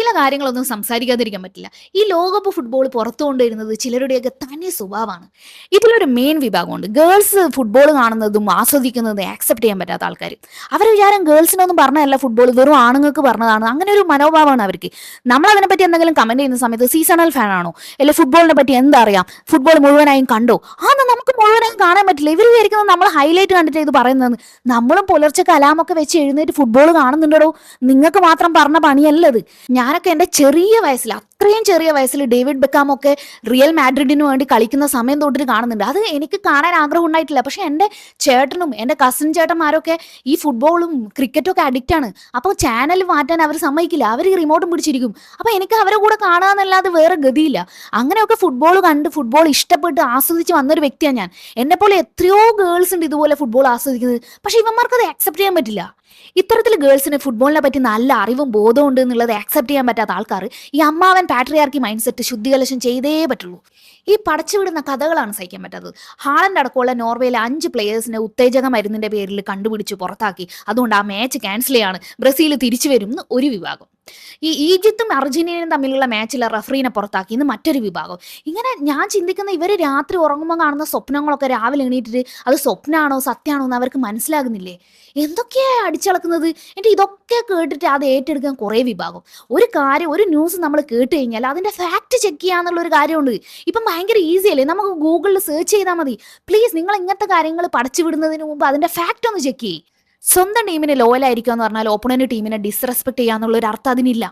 ചില കാര്യങ്ങളൊന്നും സംസാരിക്കാതിരിക്കാൻ പറ്റില്ല. ഈ ലോകകപ്പ് ഫുട്ബോൾ പുറത്തു കൊണ്ടുവരുന്നത് ചിലരുടെയൊക്കെ തനി സ്വഭാവമാണ്. ഇതിലൊരു മെയിൻ വിഭാഗമുണ്ട്. ഗേൾസ് ഫുട്ബോൾ കാണുന്നതും ആസ്വദിക്കുന്നതും ആക്സെപ്റ്റ് ചെയ്യാൻ പറ്റാത്ത ആൾക്കാർ. അവരെ വിചാരം ഗേൾസിനൊന്നും പറഞ്ഞതല്ല ഫുട്ബോൾ, വെറും ആണുങ്ങൾക്ക് പറഞ്ഞതാണ്. അങ്ങനെ ഒരു മനോഭാവമാണ് അവർക്ക്. നമ്മൾ അതിനെപ്പറ്റി എന്തെങ്കിലും കമന്റ് ചെയ്യുന്ന സമയത്ത് സീസണൽ ഫാൻ ആണോ, അല്ലെ ഫുട്ബോളിനെ പറ്റി എന്താ അറിയാം, ഫുട്ബോൾ മുഴുവനായും കണ്ടോ, നമുക്ക് മുഴുവനായും കാണാൻ പറ്റില്ല. ഇവർ വിചാരിക്കുന്നത് നമ്മൾ ഹൈലൈറ്റ് കണ്ടിട്ട് ഇത് പറയുന്നത്. നമ്മളും പുലർച്ചെ അലാമൊക്കെ വെച്ച് എഴുന്നേറ്റ് ഫുട്ബോൾ കാണുന്നുണ്ടോ, നിങ്ങൾക്ക് മാത്രം പറഞ്ഞ പണിയല്ലത്. ഞാനൊക്കെ എൻ്റെ ചെറിയ വയസ്സിൽ, അത്രയും ചെറിയ വയസ്സിൽ ഡേവിഡ് ബെക്കാമൊക്കെ റിയൽ മാഡ്രിഡിന് വേണ്ടി കളിക്കുന്ന സമയം തൊട്ടിട്ട് കാണുന്നുണ്ട്. അത് എനിക്ക് കാണാൻ ആഗ്രഹം ഉണ്ടായിട്ടില്ല. പക്ഷെ എൻ്റെ ചേട്ടനും എൻ്റെ കസിൻ ചേട്ടന്മാരൊക്കെ ഈ ഫുട്ബോളും ക്രിക്കറ്റും ഒക്കെ അഡിക്റ്റ് ആണ്. അപ്പോൾ ചാനൽ മാറ്റാൻ അവർ സമ്മതിക്കില്ല. അവർ ഈ റിമോട്ടും പിടിച്ചിരിക്കും. അപ്പോൾ എനിക്ക് അവരെ കൂടെ കാണാന്നല്ലാതെ വേറെ ഗതിയില്ല. അങ്ങനെയൊക്കെ ഫുട്ബോൾ കണ്ട് ഫുട്ബോൾ ഇഷ്ടപ്പെട്ട് ആസ്വദിച്ച് വന്നൊരു വ്യക്തിയാണ് ഞാൻ. എന്നെ പോലെ എത്രയോ ഗേൾസ് ഉണ്ട് ഇതുപോലെ ഫുട്ബോൾ ആസ്വദിക്കുന്നത്. പക്ഷെ ഇവന്മാർക്ക് അത് ആക്സെപ്റ്റ് ചെയ്യാൻ പറ്റില്ല. ഇത്തരത്തിൽ ഗേൾസിന് ഫുട്ബോളിനെ പറ്റി നല്ല അറിവും ബോധവും ഉണ്ട് എന്നുള്ളത് ആക്സെപ്റ്റ് ചെയ്യാൻ പറ്റാത്ത ആൾക്കാർ ഈ അമ്മാവൻ പാട്രിയാർക്കി മൈൻഡ് സെറ്റ് ശുദ്ധികലശം ചെയ്തേ പറ്റുള്ളൂ. ഈ പടച്ചുവിടുന്ന കഥകളാണ് സഹിക്കാൻ പറ്റാത്തത്. ഹാളണ്ട് അടക്കമുള്ള നോർവേയിലെ 5 പ്ലേയേഴ്സിനെ ഉത്തേജക മരുന്നിന്റെ പേരിൽ കണ്ടുപിടിച്ച് പുറത്താക്കി. അതുകൊണ്ട് ആ മാച്ച് ക്യാൻസൽ ചെയ്യാണ്, ബ്രസീൽ തിരിച്ചു വരും എന്ന് ഒരു വിഭാഗം. ഈ ഈജിപ്തും അർജന്റീനയും തമ്മിലുള്ള മാച്ചിലെ റഫറീനെ പുറത്താക്കി എന്ന് മറ്റൊരു വിഭാഗം. ഇങ്ങനെ ഞാൻ ചിന്തിക്കുന്ന ഇവർ രാത്രി ഉറങ്ങുമ്പോൾ കാണുന്ന സ്വപ്നങ്ങളൊക്കെ രാവിലെ എണീറ്റിട്ട് അത് സ്വപ്നമാണോ സത്യമാണോ എന്ന് അവർക്ക് മനസ്സിലാകുന്നില്ലേ? എന്തൊക്കെയാ അടിച്ചളക്കുന്നത്. എന്നിട്ട് ഇതൊക്കെ കേട്ടിട്ട് അത് ഏറ്റെടുക്കാൻ കുറേ വിഭാഗം. ഒരു ന്യൂസ് നമ്മൾ കേട്ട് കഴിഞ്ഞാൽ അതിന്റെ ഫാക്ട് ചെക്ക് ചെയ്യാന്നുള്ള ഒരു കാര്യമുണ്ട്. ഇപ്പം ഭയങ്കര ഈസി അല്ലേ, നമുക്ക് ഗൂഗിളിൽ സെർച്ച് ചെയ്താൽ മതി. പ്ലീസ് നിങ്ങൾ ഇങ്ങനത്തെ കാര്യങ്ങൾ പടച്ചു വിടുന്നതിന് മുമ്പ് അതിന്റെ ഫാക്ട് ഒന്ന് ചെക്ക് ചെയ്യ്. സ്വന്തം ടീമിന് ലോയലായിരിക്കുക എന്ന് പറഞ്ഞാൽ ഓപ്പണന്റ് ടീമിനെ ഡിസ്റെസ്പെക്ട് ചെയ്യാന്നുള്ള ഒരു അർത്ഥം അതിനില്ല.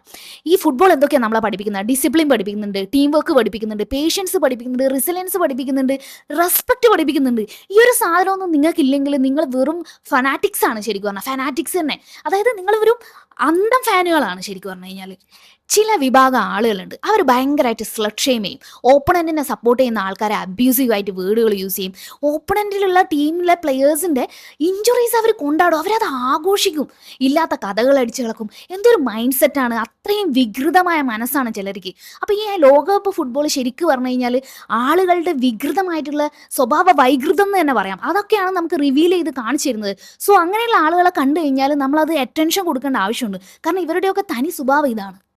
ഈ ഫുട്ബോൾ എന്തൊക്കെയാണ് നമ്മളെ പഠിപ്പിക്കുന്നത്? ഡിസിപ്ലിൻ പഠിപ്പിക്കുന്നുണ്ട്, ടീം വർക്ക് പഠിപ്പിക്കുന്നുണ്ട്, പേഷ്യൻസ് പഠിപ്പിക്കുന്നുണ്ട്, റെസിലിയൻസ് പഠിപ്പിക്കുന്നുണ്ട്, റെസ്പെക്ട് പഠിപ്പിക്കുന്നുണ്ട്. ഈ ഒരു സാധനമൊന്നും നിങ്ങൾക്കില്ലെങ്കിൽ നിങ്ങൾ വെറും ഫനാറ്റിക്സ് ആണ് ശരിക്കും പറഞ്ഞാൽ. ഫനാറ്റിക്സ് തന്നെ, അതായത് നിങ്ങൾ വെറും അന്തം ഫാനുകളാണ് ശരിക്കും പറഞ്ഞു കഴിഞ്ഞാൽ. ചില വിഭാഗം ആളുകളുണ്ട്, അവർ ഭയങ്കരമായിട്ട് സ്ലട്ട് ഷെയിം ചെയ്യും. ഓപ്പണന്റിനെ സപ്പോർട്ട് ചെയ്യുന്ന ആൾക്കാരെ അബ്യൂസീവായിട്ട് വേർഡുകൾ യൂസ് ചെയ്യും. ഓപ്പണന്റിലുള്ള ടീമിലെ പ്ലെയേഴ്സിന്റെ ഇഞ്ചുറീസ് അവർ കൊണ്ടാടും, അവരത് ആഘോഷിക്കും. ഇല്ലാത്ത കഥകൾ അടിച്ചു കിളക്കും. എന്തൊരു മൈൻഡ് സെറ്റാണ്, അത്രയും വികൃതമായ മനസ്സാണ് ചിലർക്ക്. അപ്പൊ ഈ ലോകകപ്പ് ഫുട്ബോൾ ശരിക്കും പറഞ്ഞു കഴിഞ്ഞാൽ ആളുകളുടെ വികൃതമായിട്ടുള്ള സ്വഭാവ വൈകൃതം എന്ന് തന്നെ പറയാം. അതൊക്കെയാണ് നമുക്ക് റിവീൽ ചെയ്ത് കാണിച്ചു തരുന്നത്. സോ അങ്ങനെയുള്ള ആളുകളെ കണ്ടു കഴിഞ്ഞാൽ നമ്മളത് അറ്റൻഷൻ കൊടുക്കേണ്ട ആവശ്യമുണ്ട്. കാരണം ഇവരുടെയൊക്കെ തനി സ്വഭാവം ഇതാണ്.